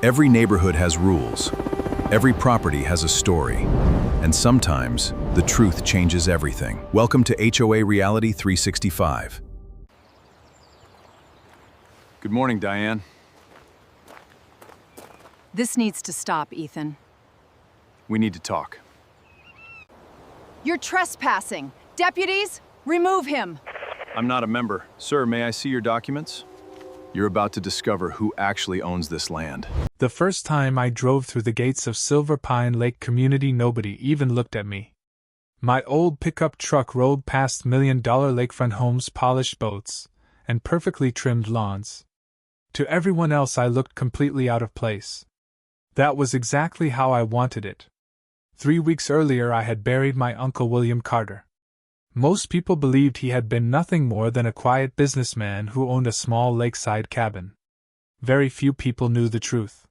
Every neighborhood has rules. Every property has a story. And sometimes, the truth changes everything. Welcome to HOA Reality 365. Good morning, Diane. This needs to stop, Ethan. We need to talk. You're trespassing. Deputies, remove him. I'm not a member. Sir, may I see your documents? You're about to discover who actually owns this land. The first time I drove through the gates of Silver Pine Lake Community, nobody even looked at me. My old pickup truck rolled past million-dollar lakefront homes, polished boats, and perfectly trimmed lawns. To everyone else, I looked completely out of place. That was exactly how I wanted it. 3 weeks earlier, I had buried my Uncle William Carter. Most people believed he had been nothing more than a quiet businessman who owned a small lakeside cabin. Very few people knew the truth.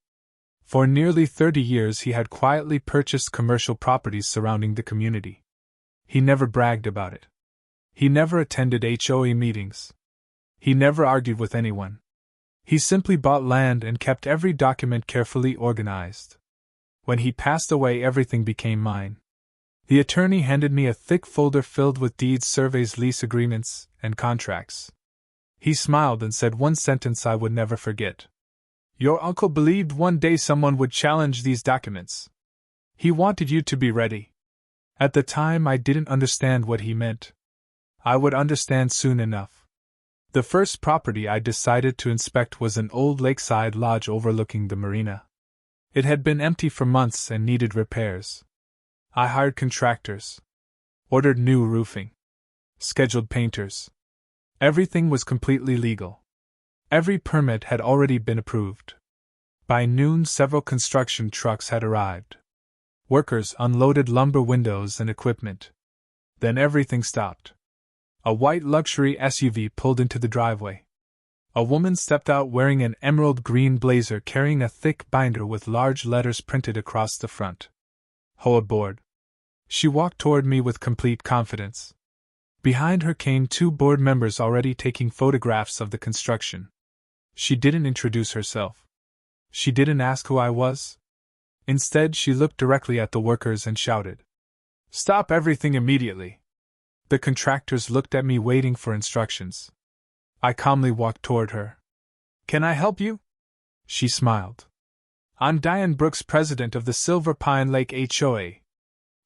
For nearly 30 years, he had quietly purchased commercial properties surrounding the community. He never bragged about it. He never attended HOA meetings. He never argued with anyone. He simply bought land and kept every document carefully organized. When he passed away, everything became mine. The attorney handed me a thick folder filled with deeds, surveys, lease agreements, and contracts. He smiled and said one sentence I would never forget. Your uncle believed one day someone would challenge these documents. He wanted you to be ready. At the time, I didn't understand what he meant. I would understand soon enough. The first property I decided to inspect was an old lakeside lodge overlooking the marina. It had been empty for months and needed repairs. I hired contractors, ordered new roofing, scheduled painters. Everything was completely legal. Every permit had already been approved. By noon, several construction trucks had arrived. Workers unloaded lumber, windows, and equipment. Then everything stopped. A white luxury SUV pulled into the driveway. A woman stepped out wearing an emerald green blazer, carrying a thick binder with large letters printed across the front. HOA board. She walked toward me with complete confidence. Behind her came 2 board members already taking photographs of the construction. She didn't introduce herself. She didn't ask who I was. Instead, she looked directly at the workers and shouted, "Stop everything immediately!" The contractors looked at me, waiting for instructions. I calmly walked toward her. "Can I help you?" She smiled. "I'm Diane Brooks, president of the Silver Pine Lake HOA.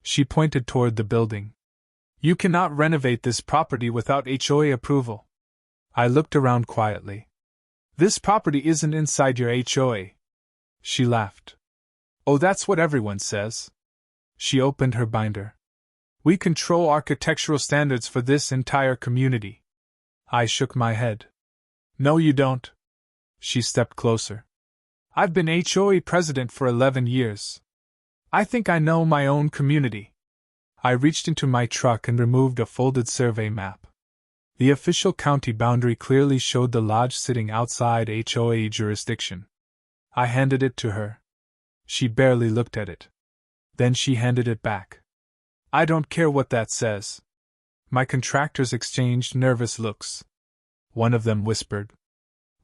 She pointed toward the building. "You cannot renovate this property without HOA approval." I looked around quietly. "This property isn't inside your HOA." She laughed. "Oh, that's what everyone says." She opened her binder. "We control architectural standards for this entire community." I shook my head. "No, you don't." She stepped closer. "I've been HOA president for 11 years. I think I know my own community." I reached into my truck and removed a folded survey map. The official county boundary clearly showed the lodge sitting outside HOA jurisdiction. I handed it to her. She barely looked at it. Then she handed it back. "I don't care what that says." My contractors exchanged nervous looks. One of them whispered,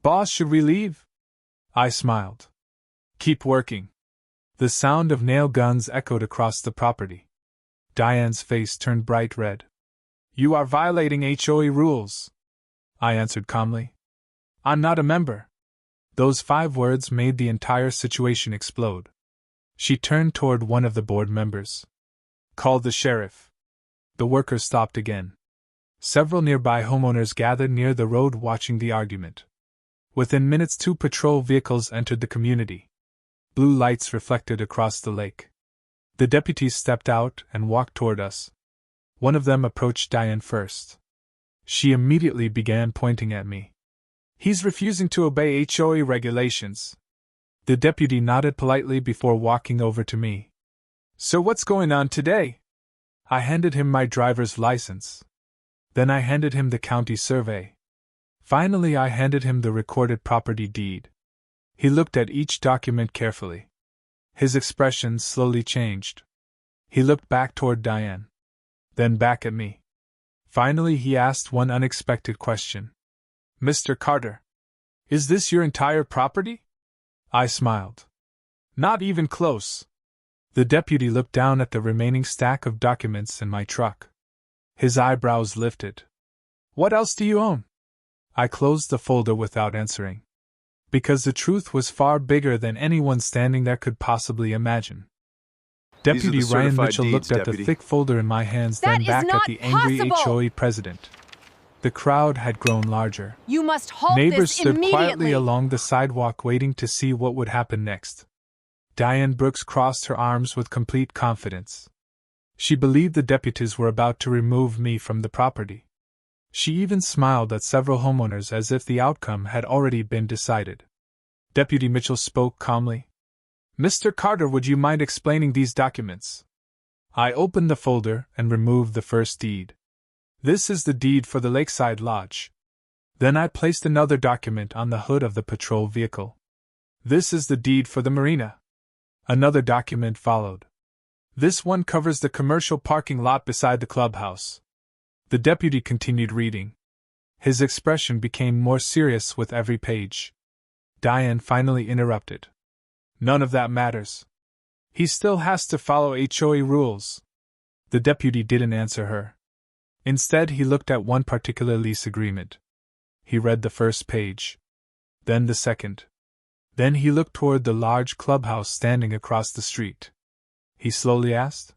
"Boss, should we leave?" I smiled. "Keep working." The sound of nail guns echoed across the property. Diane's face turned bright red. "You are violating HOA rules," I answered calmly. "I'm not a member." Those 5 words made the entire situation explode. She turned toward one of the board members. "Call the sheriff." The worker stopped again. Several nearby homeowners gathered near the road watching the argument. Within minutes, 2 patrol vehicles entered the community. Blue lights reflected across the lake. The deputies stepped out and walked toward us. One of them approached Diane first. She immediately began pointing at me. "He's refusing to obey HOA regulations." The deputy nodded politely before walking over to me. "So what's going on today?" I handed him my driver's license. Then I handed him the county survey. Finally, I handed him the recorded property deed. He looked at each document carefully. His expression slowly changed. He looked back toward Diane. Then back at me. Finally, he asked one unexpected question. "Mr. Carter, is this your entire property?" I smiled. Not even close. The deputy looked down at the remaining stack of documents in my truck. His eyebrows lifted. What else do you own? I closed the folder without answering. Because the truth was far bigger than anyone standing there could possibly imagine. Deputy Ryan Mitchell looked at the thick folder in my hands, then back at the angry HOA president. The crowd had grown larger. You must halt Neighbors this stood immediately. quietly along the sidewalk waiting to see what would happen next. Diane Brooks crossed her arms with complete confidence. She believed the deputies were about to remove me from the property. She even smiled at several homeowners as if the outcome had already been decided. Deputy Mitchell spoke calmly. Mr. Carter, would you mind explaining these documents? I opened the folder and removed the first deed. This is the deed for the Lakeside Lodge. Then I placed another document on the hood of the patrol vehicle. This is the deed for the marina. Another document followed. This one covers the commercial parking lot beside the clubhouse. The deputy continued reading. His expression became more serious with every page. Diane finally interrupted. None of that matters. He still has to follow HOA rules. The deputy didn't answer her. Instead, he looked at one particular lease agreement. He read the first page. Then the second. Then he looked toward the large clubhouse standing across the street. He slowly asked,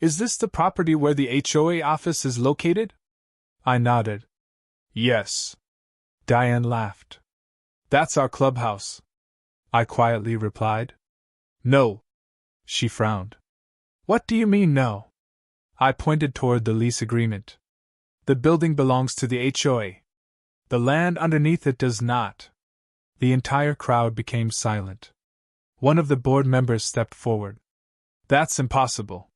Is this the property where the HOA office is located? I nodded. Yes. Diane laughed. That's our clubhouse. I quietly replied. No. She frowned. What do you mean, no? I pointed toward the lease agreement. The building belongs to the HOA. The land underneath it does not. The entire crowd became silent. One of the board members stepped forward. That's impossible.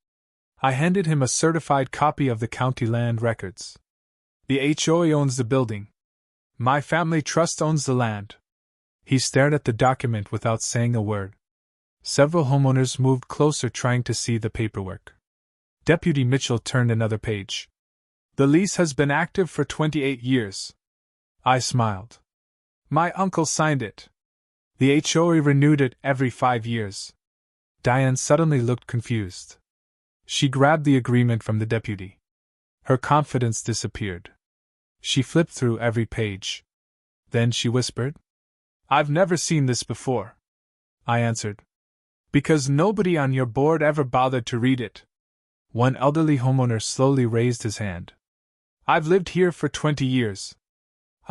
I handed him a certified copy of the county land records. The HOA owns the building. My family trust owns the land. He stared at the document without saying a word. Several homeowners moved closer trying to see the paperwork. Deputy Mitchell turned another page. The lease has been active for 28 years. I smiled. My uncle signed it. The HOA renewed it every 5 years. Diane suddenly looked confused. She grabbed the agreement from the deputy. Her confidence disappeared. She flipped through every page. Then she whispered, I've never seen this before. I answered, Because nobody on your board ever bothered to read it. One elderly homeowner slowly raised his hand. I've lived here for 20 years.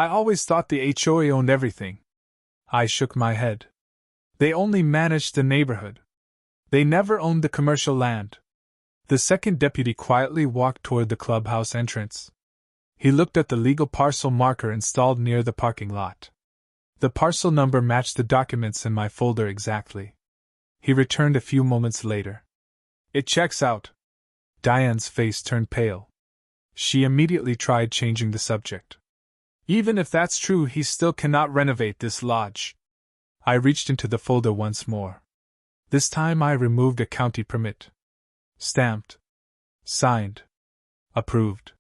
I always thought the HOA owned everything. I shook my head. They only managed the neighborhood. They never owned the commercial land. The second deputy quietly walked toward the clubhouse entrance. He looked at the legal parcel marker installed near the parking lot. The parcel number matched the documents in my folder exactly. He returned a few moments later. It checks out. Diane's face turned pale. She immediately tried changing the subject. Even if that's true, he still cannot renovate this lodge. I reached into the folder once more. This time I removed a county permit. Stamped. Signed. Approved.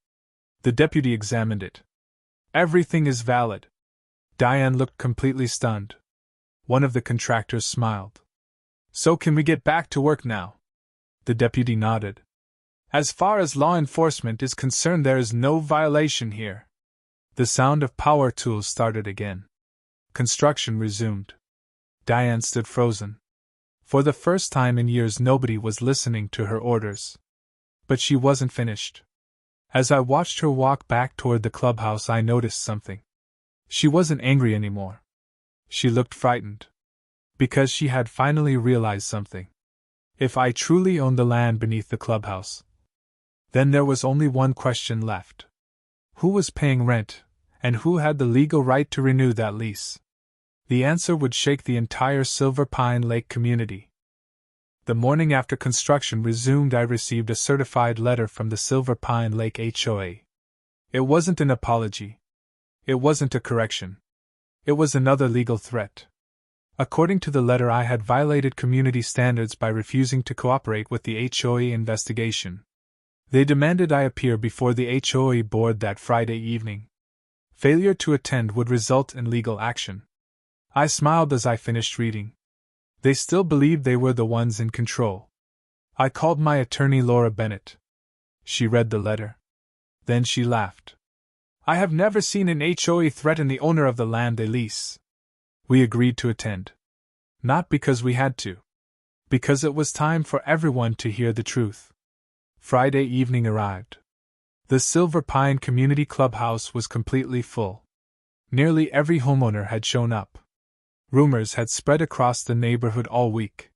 The deputy examined it. Everything is valid. Diane looked completely stunned. One of the contractors smiled. So can we get back to work now? The deputy nodded. As far as law enforcement is concerned, there is no violation here. The sound of power tools started again. Construction resumed. Diane stood frozen. For the first time in years, nobody was listening to her orders. But she wasn't finished. As I watched her walk back toward the clubhouse, I noticed something. She wasn't angry anymore. She looked frightened. Because she had finally realized something. If I truly owned the land beneath the clubhouse, then there was only one question left. Who was paying rent, and who had the legal right to renew that lease? The answer would shake the entire Silver Pine Lake community. The morning after construction resumed, I received a certified letter from the Silver Pine Lake HOA. It wasn't an apology. It wasn't a correction. It was another legal threat. According to the letter, I had violated community standards by refusing to cooperate with the HOA investigation. They demanded I appear before the HOA board that Friday evening. Failure to attend would result in legal action. I smiled as I finished reading. They still believed they were the ones in control. I called my attorney, Laura Bennett. She read the letter. Then she laughed. I have never seen an HOA threaten the owner of the land they lease. We agreed to attend. Not because we had to. Because it was time for everyone to hear the truth. Friday evening arrived. The Silver Pine Community Clubhouse was completely full. Nearly every homeowner had shown up. Rumors had spread across the neighborhood all week.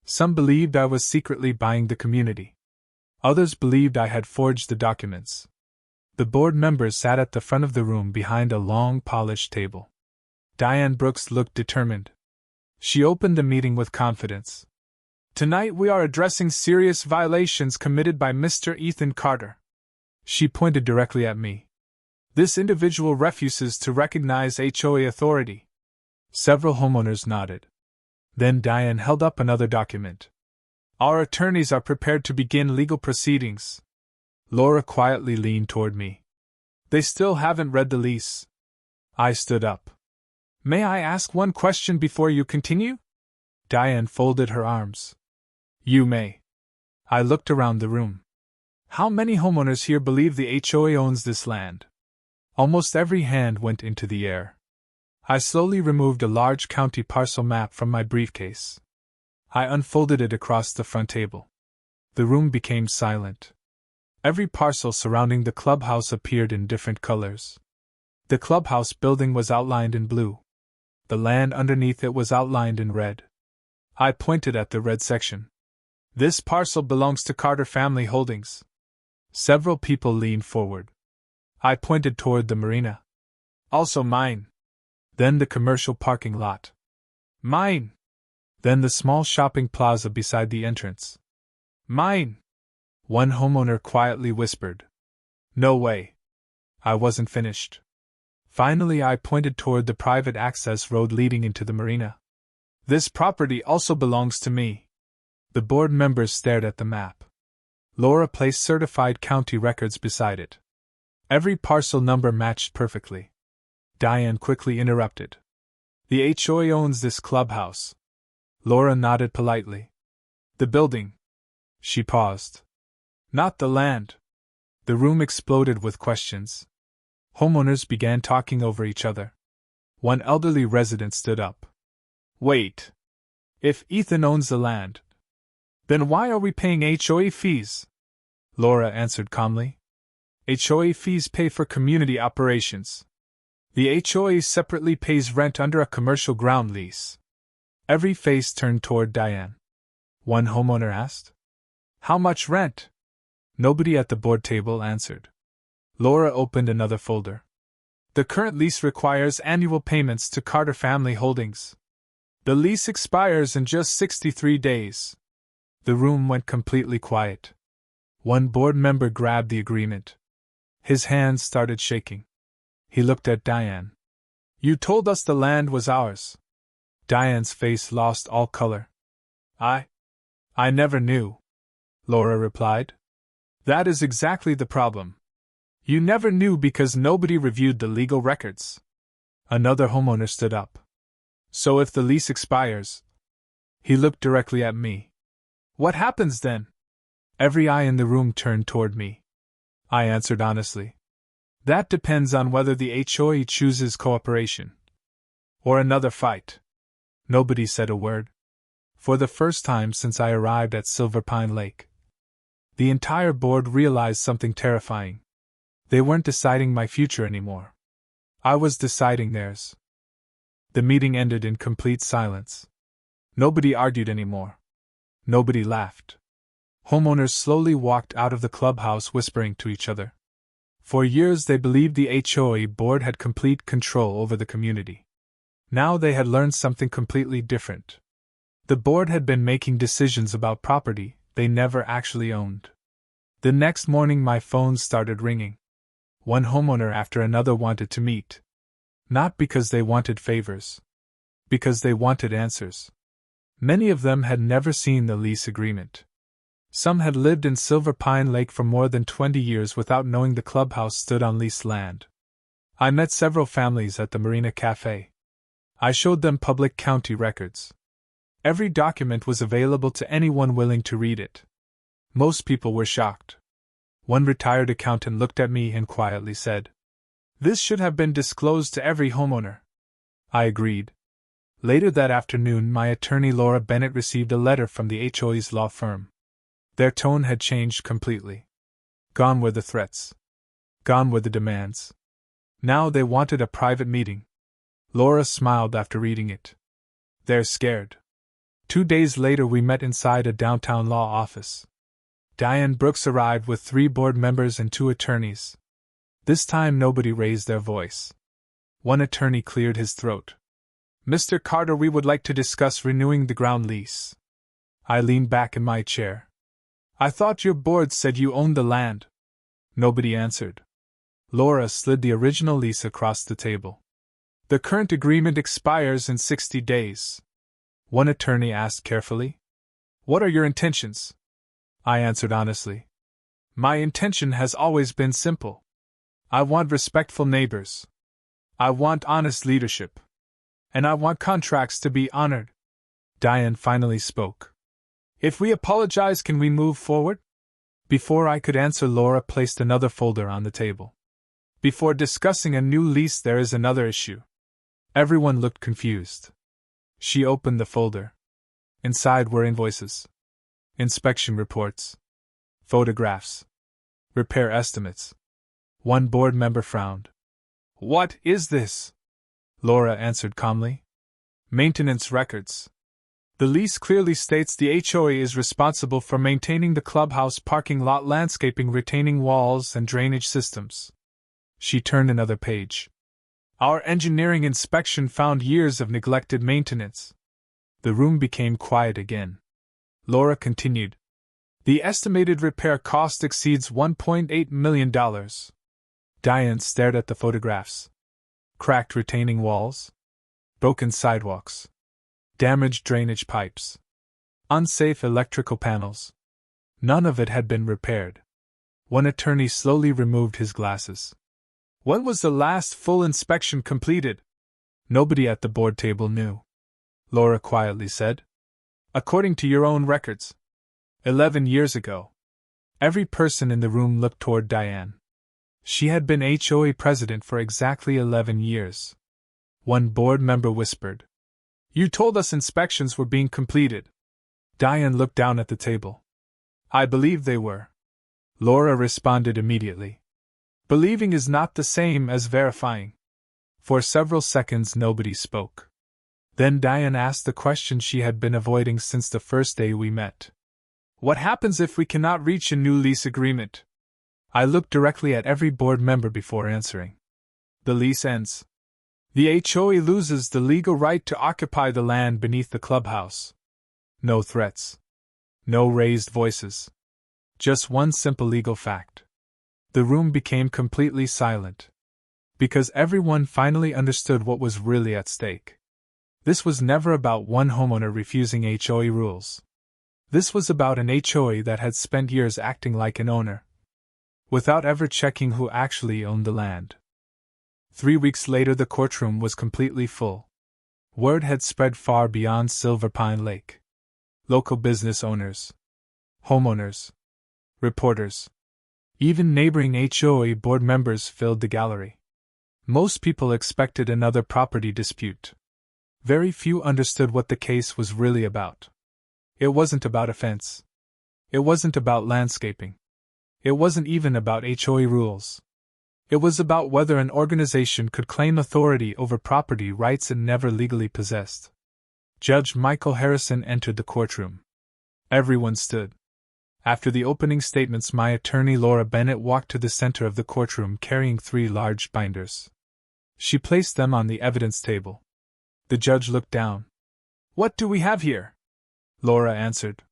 Some believed I was secretly buying the community. Others believed I had forged the documents. The board members sat at the front of the room behind a long, polished table. Diane Brooks looked determined. She opened the meeting with confidence. Tonight we are addressing serious violations committed by Mr. Ethan Carter. She pointed directly at me. This individual refuses to recognize HOA authority. Several homeowners nodded. Then Diane held up another document. Our attorneys are prepared to begin legal proceedings. Laura quietly leaned toward me. They still haven't read the lease. I stood up. May I ask one question before you continue? Diane folded her arms. You may. I looked around the room. How many homeowners here believe the HOA owns this land? Almost every hand went into the air. I slowly removed a large county parcel map from my briefcase. I unfolded it across the front table. The room became silent. Every parcel surrounding the clubhouse appeared in different colors. The clubhouse building was outlined in blue. The land underneath it was outlined in red. I pointed at the red section. This parcel belongs to Carter Family Holdings. Several people leaned forward. I pointed toward the marina. Also mine. Then the commercial parking lot. Mine. Then the small shopping plaza beside the entrance. Mine. One homeowner quietly whispered. No way. I wasn't finished. Finally, I pointed toward the private access road leading into the marina. This property also belongs to me. The board members stared at the map. Laura placed certified county records beside it. Every parcel number matched perfectly. Diane quickly interrupted. The HOA owns this clubhouse. Laura nodded politely. The building. She paused. Not the land. The room exploded with questions. Homeowners began talking over each other. One elderly resident stood up. Wait. If Ethan owns the land, then why are we paying HOA fees? Laura answered calmly. HOA fees pay for community operations. The HOA separately pays rent under a commercial ground lease. Every face turned toward Diane. One homeowner asked. How much rent? Nobody at the board table answered. Laura opened another folder. The current lease requires annual payments to Carter Family Holdings. The lease expires in just 63 days. The room went completely quiet. One board member grabbed the agreement. His hands started shaking. He looked at Diane. You told us the land was ours. Diane's face lost all color. I never knew, Laura replied. That is exactly the problem. You never knew because nobody reviewed the legal records. Another homeowner stood up. So if the lease expires... He looked directly at me. What happens then? Every eye in the room turned toward me. I answered honestly. That depends on whether the HOA chooses cooperation. Or another fight. Nobody said a word. For the first time since I arrived at Silver Pine Lake, the entire board realized something terrifying. They weren't deciding my future anymore. I was deciding theirs. The meeting ended in complete silence. Nobody argued anymore. Nobody laughed. Homeowners slowly walked out of the clubhouse whispering to each other. For years they believed the HOA board had complete control over the community. Now they had learned something completely different. The board had been making decisions about property they never actually owned. The next morning my phone started ringing. One homeowner after another wanted to meet. Not because they wanted favors. Because they wanted answers. Many of them had never seen the lease agreement. Some had lived in Silver Pine Lake for more than 20 years without knowing the clubhouse stood on leased land. I met several families at the Marina Cafe. I showed them public county records. Every document was available to anyone willing to read it. Most people were shocked. One retired accountant looked at me and quietly said, "This should have been disclosed to every homeowner." I agreed. Later that afternoon, my attorney Laura Bennett received a letter from the HOA's law firm. Their tone had changed completely. Gone were the threats. Gone were the demands. Now they wanted a private meeting. Laura smiled after reading it. "They're scared." 2 days later, we met inside a downtown law office. Diane Brooks arrived with 3 board members and 2 attorneys. This time nobody raised their voice. One attorney cleared his throat. "Mr. Carter, we would like to discuss renewing the ground lease." I leaned back in my chair. "I thought your board said you owned the land." Nobody answered. Laura slid the original lease across the table. "The current agreement expires in 60 days. One attorney asked carefully. "What are your intentions?" I answered honestly. "My intention has always been simple. I want respectful neighbors. I want honest leadership. And I want contracts to be honored." Diane finally spoke. "If we apologize, can we move forward?" Before I could answer, Laura placed another folder on the table. "Before discussing a new lease, there is another issue." Everyone looked confused. She opened the folder. Inside were invoices, inspection reports, photographs, repair estimates. One board member frowned. "What is this?" Laura answered calmly. "Maintenance records. The lease clearly states the HOA is responsible for maintaining the clubhouse, parking lot, landscaping, retaining walls, and drainage systems." She turned another page. "Our engineering inspection found years of neglected maintenance." The room became quiet again. Laura continued. "The estimated repair cost exceeds $1.8 million. Diane stared at the photographs. Cracked retaining walls, broken sidewalks, damaged drainage pipes, unsafe electrical panels. None of it had been repaired. One attorney slowly removed his glasses. "When was the last full inspection completed?" Nobody at the board table knew. Laura quietly said. "According to your own records, 11 years ago." Every person in the room looked toward Diane. She had been HOA president for exactly 11 years. One board member whispered, "You told us inspections were being completed." Diane looked down at the table. "I believe they were." Laura responded immediately. "Believing is not the same as verifying." For several seconds nobody spoke. Then Diane asked the question she had been avoiding since the first day we met. "What happens if we cannot reach a new lease agreement?" I looked directly at every board member before answering. "The lease ends. The HOA loses the legal right to occupy the land beneath the clubhouse." No threats. No raised voices. Just one simple legal fact. The room became completely silent. Because everyone finally understood what was really at stake. This was never about one homeowner refusing HOA rules. This was about an HOA that had spent years acting like an owner, without ever checking who actually owned the land. 3 weeks later, the courtroom was completely full. Word had spread far beyond Silver Pine Lake. Local business owners, homeowners, reporters, even neighboring HOA board members filled the gallery. Most people expected another property dispute. Very few understood what the case was really about. It wasn't about a fence. It wasn't about landscaping. It wasn't even about HOA rules. It was about whether an organization could claim authority over property rights it never legally possessed. Judge Michael Harrison entered the courtroom. Everyone stood. After the opening statements, my attorney Laura Bennett walked to the center of the courtroom carrying 3 large binders. She placed them on the evidence table. The judge looked down. "What do we have here?" Laura answered.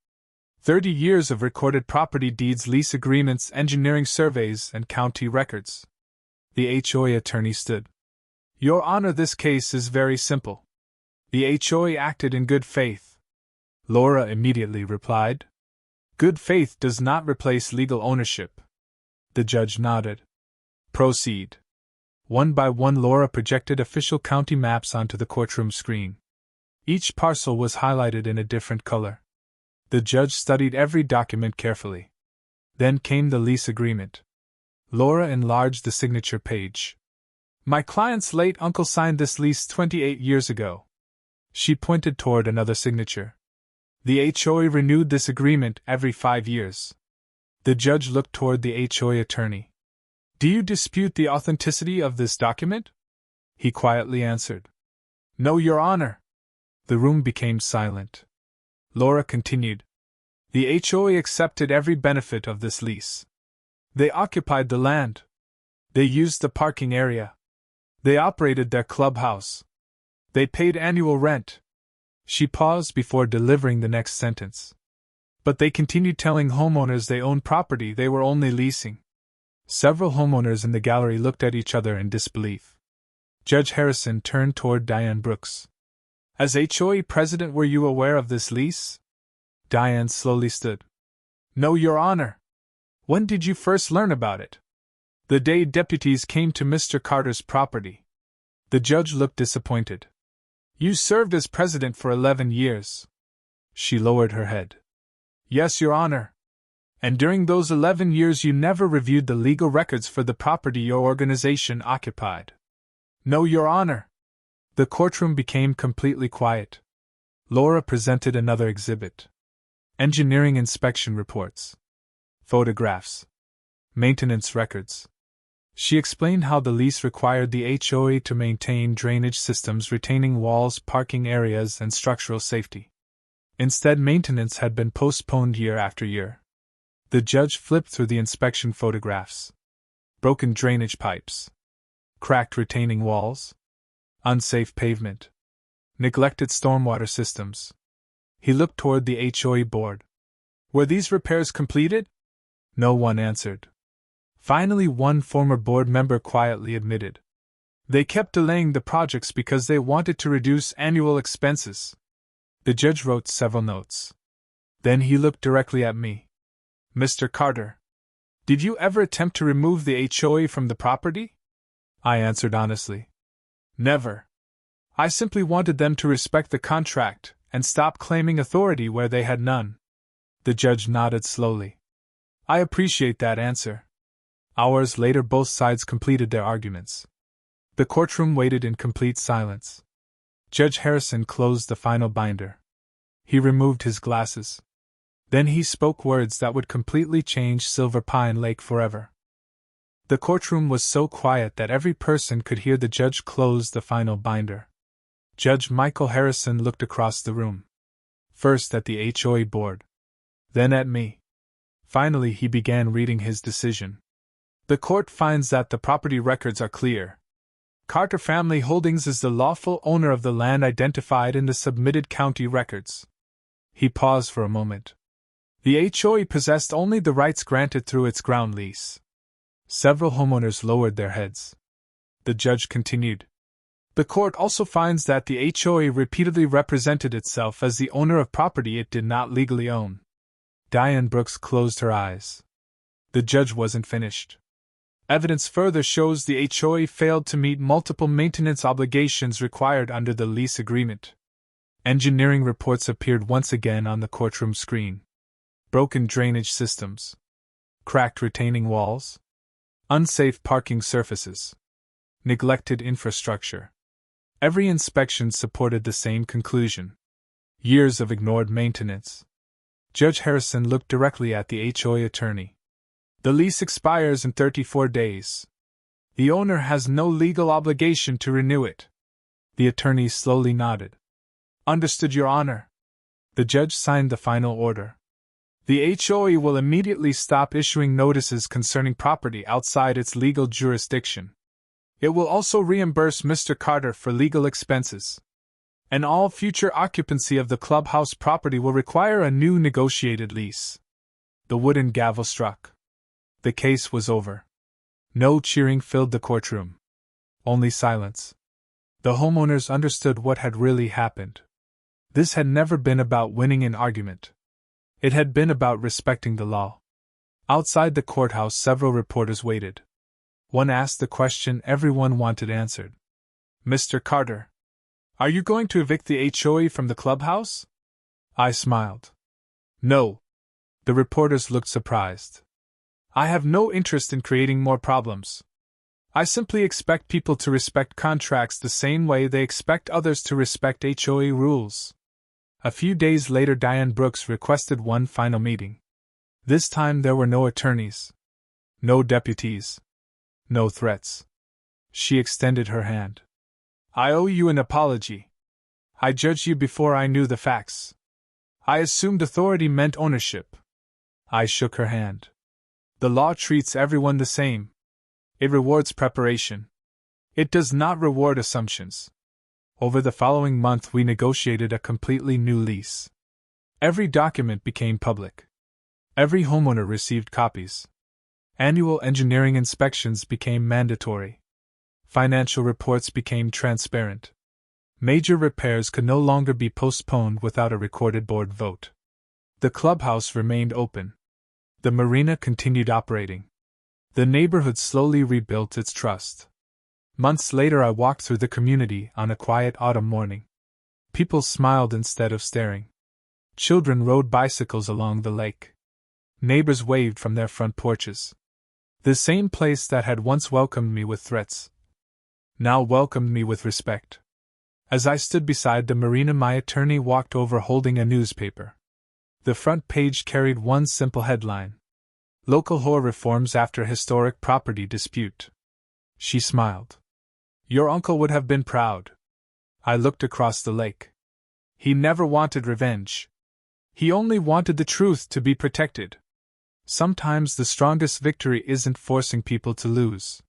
30 years of recorded property deeds, lease agreements, engineering surveys, and county records. The HOA attorney stood. "Your Honor, this case is very simple. The HOA acted in good faith." Laura immediately replied. "Good faith does not replace legal ownership." The judge nodded. "Proceed." One by one, Laura projected official county maps onto the courtroom screen. Each parcel was highlighted in a different color. The judge studied every document carefully. Then came the lease agreement. Laura enlarged the signature page. My client's late uncle signed this lease 28 years ago. She pointed toward another signature. The HOA renewed this agreement every 5 years. The judge looked toward the HOA attorney. Do you dispute the authenticity of this document? He quietly answered. No, Your Honor. The room became silent. Laura continued. The HOA accepted every benefit of this lease. They occupied the land. They used the parking area. They operated their clubhouse. They paid annual rent. She paused before delivering the next sentence. But they continued telling homeowners they owned property they were only leasing. Several homeowners in the gallery looked at each other in disbelief. Judge Harrison turned toward Diane Brooks. As HOA president, were you aware of this lease? Diane slowly stood. No, Your Honor. When did you first learn about it? The day deputies came to Mr. Carter's property. The judge looked disappointed. You served as president for 11 years. She lowered her head. Yes, Your Honor. And during those 11 years you never reviewed the legal records for the property your organization occupied. No, Your Honor. The courtroom became completely quiet. Laura presented another exhibit. Engineering inspection reports. Photographs. Maintenance records. She explained how the lease required the HOA to maintain drainage systems, retaining walls, parking areas, and structural safety. Instead, maintenance had been postponed year after year. The judge flipped through the inspection photographs. Broken drainage pipes. Cracked retaining walls. Unsafe pavement. Neglected stormwater systems. He looked toward the HOA board. Were these repairs completed? No one answered. Finally, one former board member quietly admitted. They kept delaying the projects because they wanted to reduce annual expenses. The judge wrote several notes. Then he looked directly at me. Mr. Carter, did you ever attempt to remove the HOA from the property? I answered honestly. Never. I simply wanted them to respect the contract and stop claiming authority where they had none. The judge nodded slowly. I appreciate that answer. Hours later, both sides completed their arguments. The courtroom waited in complete silence. Judge Harrison closed the final binder. He removed his glasses. Then he spoke words that would completely change Silver Pine Lake forever. The courtroom was so quiet that every person could hear the judge close the final binder. Judge Michael Harrison looked across the room. First at the HOA board. Then at me. Finally, he began reading his decision. The court finds that the property records are clear. Carter Family Holdings is the lawful owner of the land identified in the submitted county records. He paused for a moment. The HOA possessed only the rights granted through its ground lease. Several homeowners lowered their heads. The judge continued. The court also finds that the HOA repeatedly represented itself as the owner of property it did not legally own. Diane Brooks closed her eyes. The judge wasn't finished. Evidence further shows the HOA failed to meet multiple maintenance obligations required under the lease agreement. Engineering reports appeared once again on the courtroom screen. Broken drainage systems. Cracked retaining walls. Unsafe parking surfaces. Neglected infrastructure. Every inspection supported the same conclusion. Years of ignored maintenance. Judge Harrison looked directly at the HOA attorney. The lease expires in 34 days. The owner has no legal obligation to renew it. The attorney slowly nodded. Understood, Your Honor. The judge signed the final order. The HOA will immediately stop issuing notices concerning property outside its legal jurisdiction. It will also reimburse Mr. Carter for legal expenses. And all future occupancy of the clubhouse property will require a new negotiated lease. The wooden gavel struck. The case was over. No cheering filled the courtroom. Only silence. The homeowners understood what had really happened. This had never been about winning an argument. It had been about respecting the law. Outside the courthouse, several reporters waited. One asked the question everyone wanted answered. Mr. Carter, Are you going to evict the HOA from the clubhouse? I smiled. No. The reporters looked surprised. I have no interest in creating more problems. I simply expect people to respect contracts the same way they expect others to respect HOA rules. A few days later, Diane Brooks requested one final meeting. This time there were no attorneys, no deputies, no threats. She extended her hand. I owe you an apology. I judged you before I knew the facts. I assumed authority meant ownership. I shook her hand. The law treats everyone the same. It rewards preparation. It does not reward assumptions. Over the following month, we negotiated a completely new lease. Every document became public. Every homeowner received copies. Annual engineering inspections became mandatory. Financial reports became transparent. Major repairs could no longer be postponed without a recorded board vote. The clubhouse remained open. The marina continued operating. The neighborhood slowly rebuilt its trust. Months later, I walked through the community on a quiet autumn morning. People smiled instead of staring. Children rode bicycles along the lake. Neighbors waved from their front porches. The same place that had once welcomed me with threats now welcomed me with respect. As I stood beside the marina, my attorney walked over holding a newspaper. The front page carried one simple headline: Local HOA reforms after historic property dispute. She smiled. Your uncle would have been proud. I looked across the lake. He never wanted revenge. He only wanted the truth to be protected. Sometimes the strongest victory isn't forcing people to lose.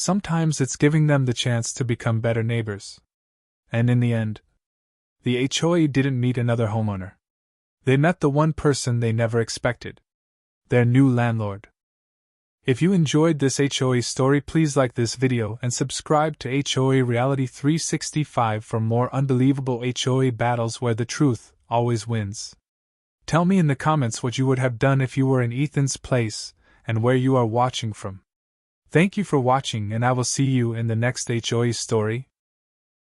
Sometimes it's giving them the chance to become better neighbors. And in the end, the HOA didn't meet another homeowner. They met the one person they never expected: their new landlord. If you enjoyed this HOA story, please like this video and subscribe to HOA Reality 365 for more unbelievable HOA battles where the truth always wins. Tell me in the comments what you would have done if you were in Ethan's place and where you are watching from. Thank you for watching, and I will see you in the next HOA story.